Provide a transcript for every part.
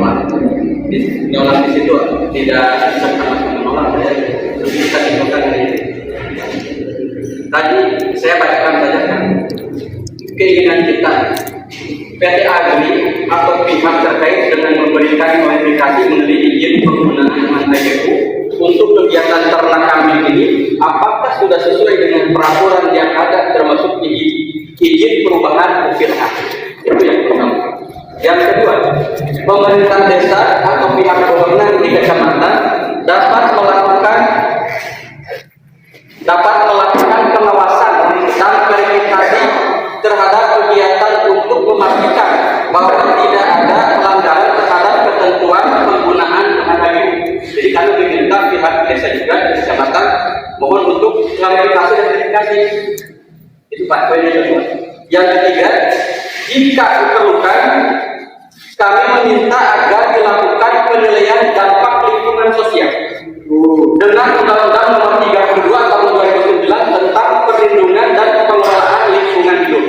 menolak di situ tidak sama-sama menolak ya. Bisa simpulkan ini. Tadi saya bacakan saja kan keinginan kita PT Agri atau pihak terkait dengan memberikan klarifikasi mengenai izin penggunaan IPU untuk kegiatan ternak kambing ini, apakah sudah sesuai dengan peraturan yang ada termasuk izin perubahan firman. Itu yang pertama. Yang kedua, pemerintah desa atau pihak berwenang di kecamatan dapat melakukan pengawasan dan verifikasi terhadap kegiatan untuk memastikan bahwa tidak ada pelanggaran terhadap ketentuan penggunaan IPU. Jadi kami meminta pihak desa juga di kecamatan mohon untuk klarifikasi dan verifikasi. Itu Pak poin yang kedua. Yang ketiga, jika diperlukan, kami meminta agar dilakukan penilaian dampak lingkungan sosial dengan Undang-Undang Nomor 32 Tahun 2009 tentang perlindungan dan pengelolaan lingkungan hidup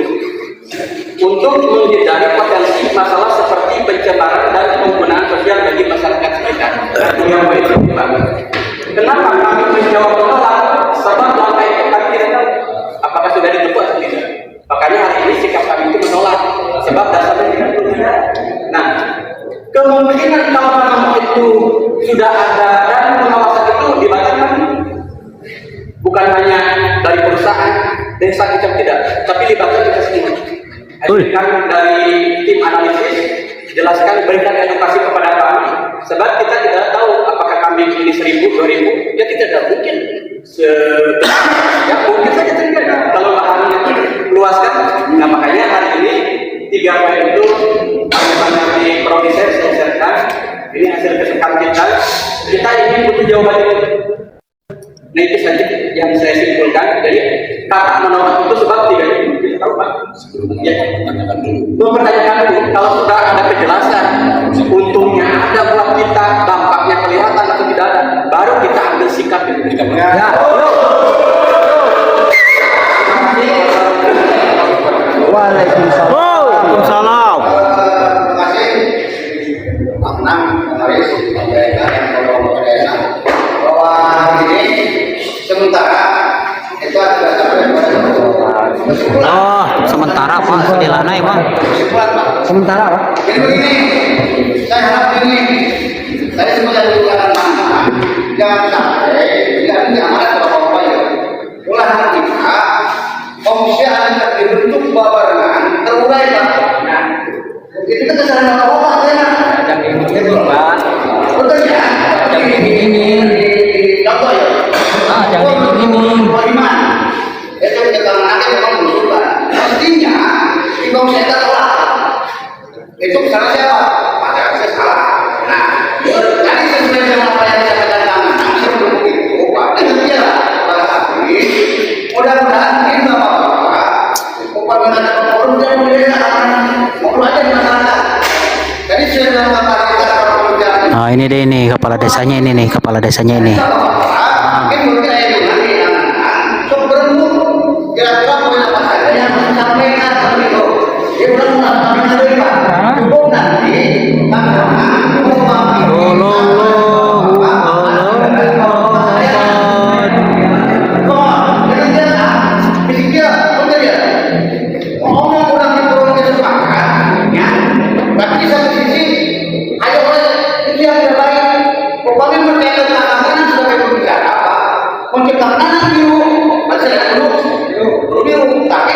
untuk menghindari potensi masalah seperti pencemaran dan penggunaan sosial bagi masyarakat sekitar. Yang baik, Pak. Kenapa kami menjawab menolak? Sebab langkah itu kami tidak tahu apakah sudah ditempuh atau tidak. Makanya hari ini sikap kami itu menolak sebab dasarnya tidak benar. Nah, kemungkinan kalau memang itu sudah ada dan pengawasan itu dibatalkan, bukan hanya dari perusahaan desa kita tidak, tapi libatkan kita semua. Kan dari tim analisis jelaskan, berikan edukasi kepada kami, sebab kita tidak tahu apakah kambing ini 1.000, 2.000, ya tidak mungkin. Ya mungkin saja terjadi kalau lahannya luaskan. Nah makanya hari ini 3 poin itu banyak di produsen saya sertakan. Ini hasil kesekan kita ingin butuh jawaban itu. Nah itu saja yang saya simpulkan. Jadi kata menolak itu sebab tidak kita tahu Pak. Ya, mempertanyakan dulu kalau sudah ada kejelasan untungnya ada buat kita, dampaknya kelihatan atau tidak ada, baru kita ambil sikap itu. Ya. Waalaikumsalam. Waalaikumsalam. Terima kasih. Pak Menang, Haris, bahwa hari ini sementara itu ada Oh, sementara Pak, sedilana ya Bang. Sementara Pak. Jadi begini, saya harap ini, saya sebenarnya dikatakan mana, jangan sampai tidak ada amanat apa-apa ya. Ulah kita, komisi akan dibentuk babarengan terurai Pak. Nah, itu kan kesalahan apa-apa ya. Yang ini Pak. Betul ya. Yang ini. Contoh ya. Yang ini. Bagaimana? Itu keterangannya memang berusukan. Mestinya di komisi kita telah. Itu salah siapa? Pada saya salah. Nah, tadi sesuai dengan apa yang saya katakan sebelum itu, Pak, dengan dia pada kami, mudah-mudahan ini Bapak-Bapak, upamanya ada forum dan mereka akan ngobrol aja di masyarakat. Jadi saya dalam kapasitas para pekerjaan. Nah ini deh nih kepala desanya ini nih kepala desanya ini. Mungkin berkira itu nanti sebelum kira-kira poin apa saja yang harus disampaikan begitu. Dia udah mengatakan dari Pak. Cukup nanti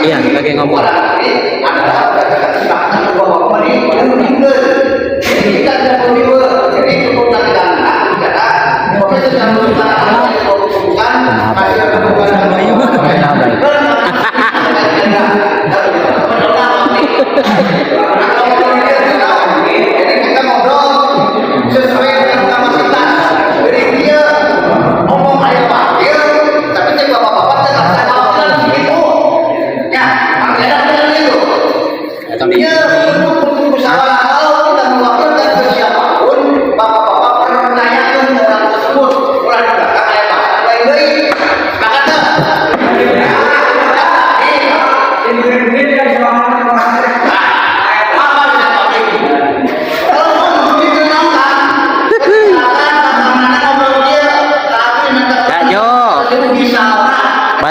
Iya, lagi ngomong.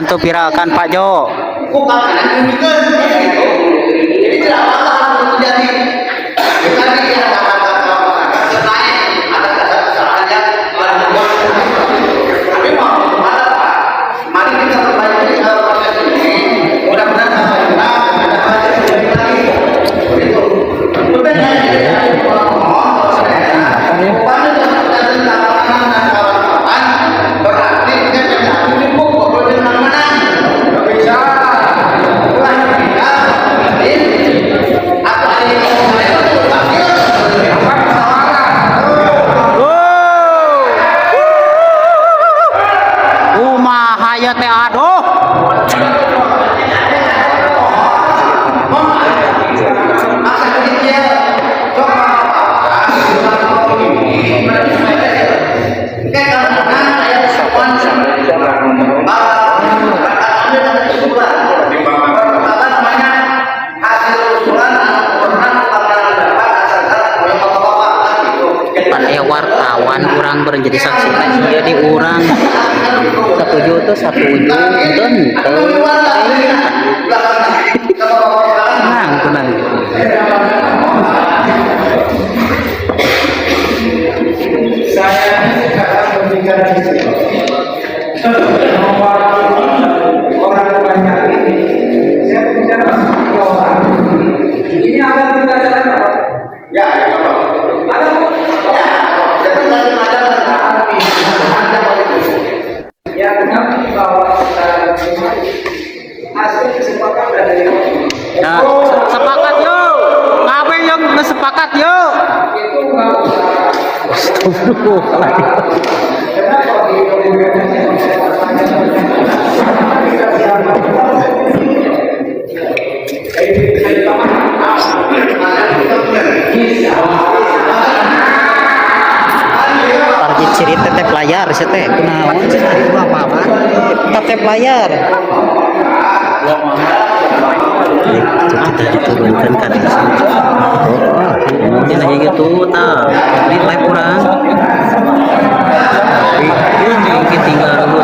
bantu viralkan Pak Jo. Bukan karena demikian. Jadi tidak apa-apa harus terjadi. Bukan dia kata-kata naik ada kata kesalahan yang tapi mau kemana Pak? Mari kita perbaiki proses ini. Mudah-mudahan sampai kita ada hal yang lebih lagi. Begitu. Kemudian yang pada tentang keamanan dan kawan-kawan berarti kita tidak cukup kalau dengan menang. Bisa. Umahaya teh aduh. Wartawan kurang menjadi saksi jadi orang ketujuh itu satu ujung tenang Saya tidak akan berbicara di sini. Orang banyak ini, saya bicara sama orang. Ini ada pembelajaran apa? Ya, ada. Ya, jadi dari ya, kenapa bahwa hasil kesepakatan dari nah, sepakat yo ngapain yang sepakat yo itu nggak target cerita teh layar sih teh kunaon sih apa teh layar kita diturunkan ke atas ini lagi gitu ini live kurang ini tinggal dulu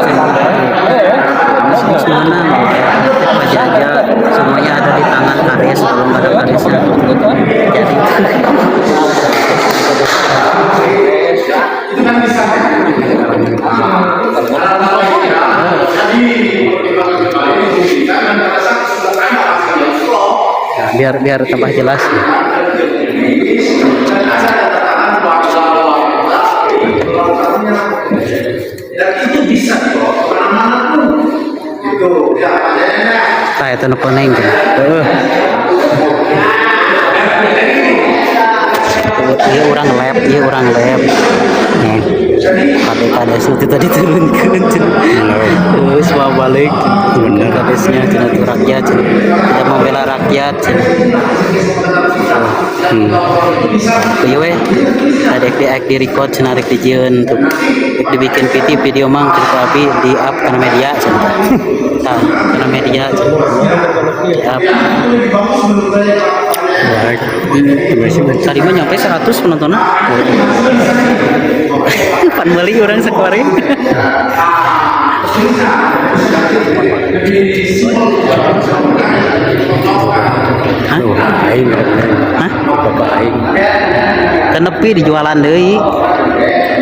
semuanya aja semuanya ada di tangan Karis belum ada Karisnya jadi biar tambah jelas dan itu bisa kemana-mana pun itu ya saya itu nepeneng iya orang lab nih kade itu tadi turunkan terus mau balik bener kadesnya cina itu rakyat tidak membela rakyat iya weh ada di record cina ada dijieun untuk dibikin video mang cerita api di up karena media cina karena media di up tadi mah nyampe 100 penontonnya pan beli orang sekemarin hah? Tenepi dijualan deui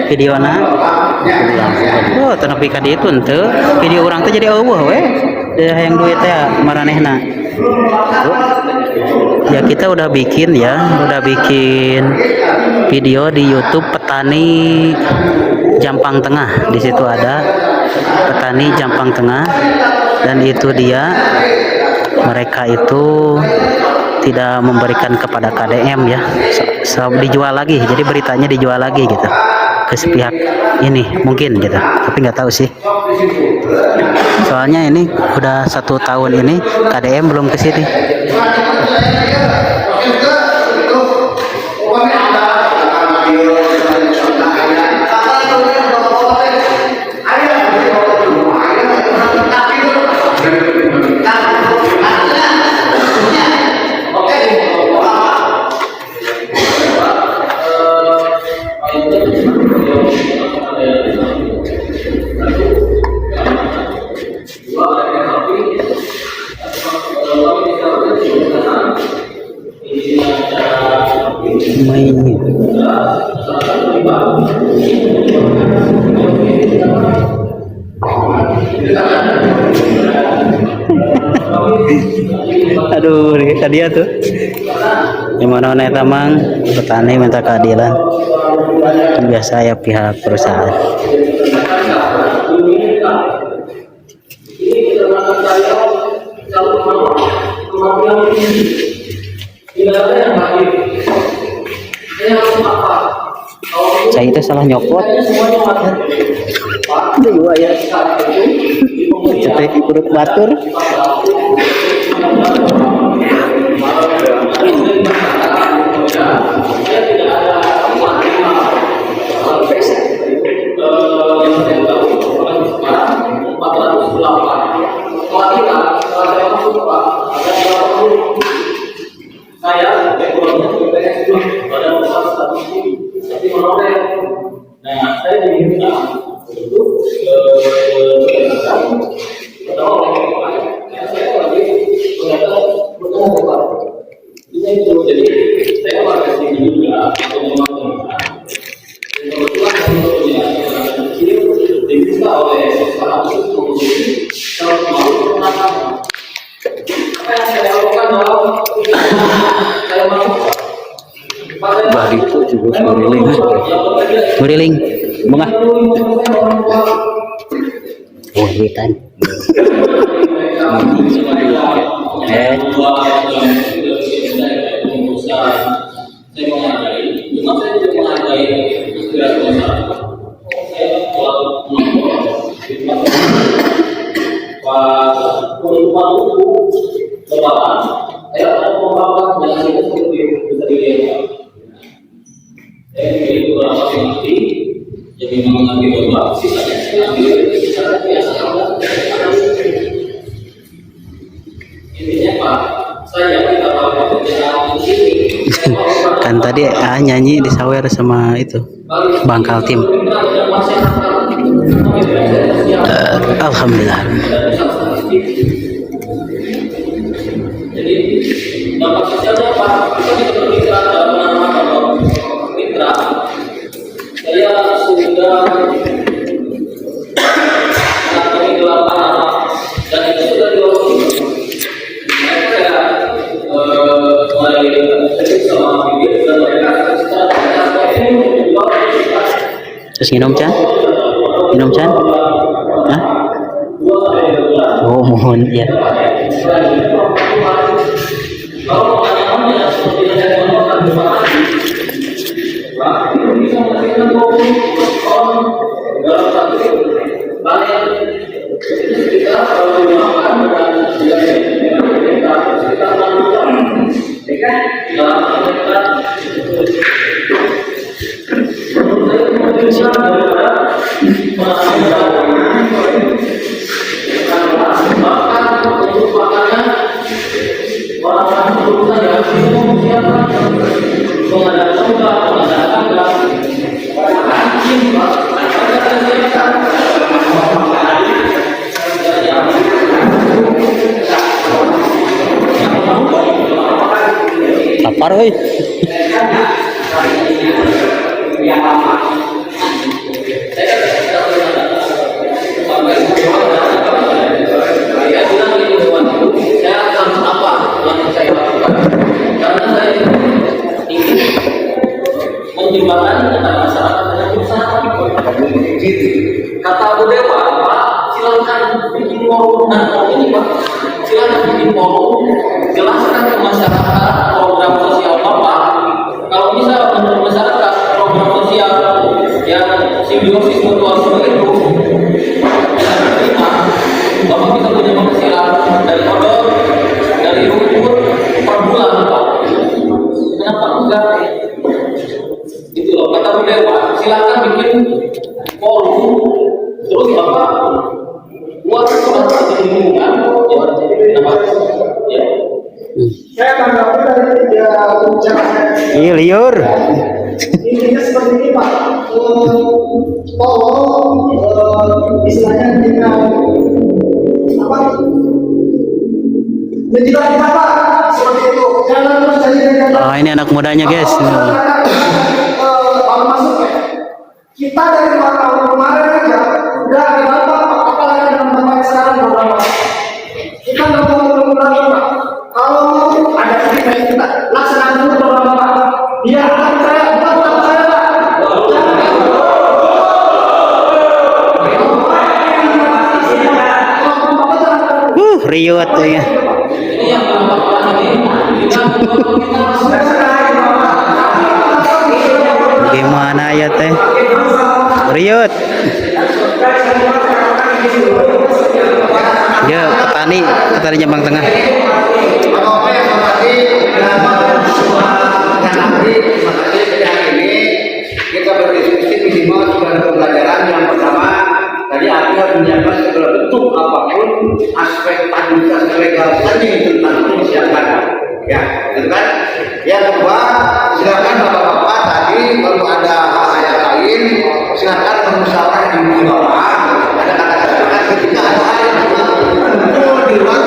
videona oh tenepi ka ditu henteu video urang teh jadi eueuh we hayang duit teh maranehna ya kita udah bikin video di YouTube petani Jampang Tengah. Di situ ada petani Jampang Tengah dan itu dia mereka itu tidak memberikan kepada KDM ya. Dijual lagi. Jadi beritanya dijual lagi gitu ke sepihak ini mungkin gitu. Tapi nggak tahu sih. Soalnya ini udah 1 tahun ini KDM belum ke sini. Aduh, dia tuh. Yang mana tamang petani minta keadilan. Biasa ya pihak perusahaan. Saya itu salah nyopot. Dewa ya. Cetek kurut batur. Barito juga Muriling bunga. Oh, duitan. Kan tadi nyanyi di sawer sama itu Bangkal Tim. Alhamdulillah. Jadi dampak sosialnya apa? Kita bermitra dalam mitra. Saya sudah mengalami 8 anak dan itu sudah diurus. Saya mulai sama bibir dan mereka Terus minum Chan? Minum Chan? Hah? Oh, mohon ya. Lapar euy. Kata Bu Dewa, Pak, silakan bikin forum ini Pak, silakan bikin forum, jelaskan ke masyarakat program sosial Bapak. Kalau bisa menurut masyarakat program sosial yang simbiosis mutualisme itu bisa diterima, Bapak bisa punya penghasilan dari odol, dari rumput per bulan Pak. Kenapa enggak? Gitu loh, kata Bu Dewa, silakan bikin forum, terus Bapak buat surat perlindungan, ya. Saya tanggapi dari tiga ucapan. Iya, liur. Intinya seperti ini Pak. Tolong istilahnya dengan apa? Menjilat apa? Seperti itu. Jangan terus jadi dengan Oh, ini anak mudanya, guys. Kita dari 2 tahun kemarin aja udah berapa, apalagi dengan tempat sekarang berapa? Kita nggak mau berapa. Kalau mau ada kepentingan kita laksanakan dulu berapa? Dia akan saya, bukan saya Pak. Riuh tuh ya. Gimana ya teh? Riut. Ya, petani Jambang Tengah. Bapak yang hormati dan nanti hari ini kita berdiskusi minimal sudah ada pembelajaran. Yang pertama tadi aku harus menyiapkan segala bentuk apapun aspek administrasi legal tadi tentang persiapan, ya, gitu kan? Yang kedua, silakan bapak-bapak tadi kalau ada hal yang lain silakan bermusyawarah di bawah. Ada kata-kata ketika ada hal yang muncul di luar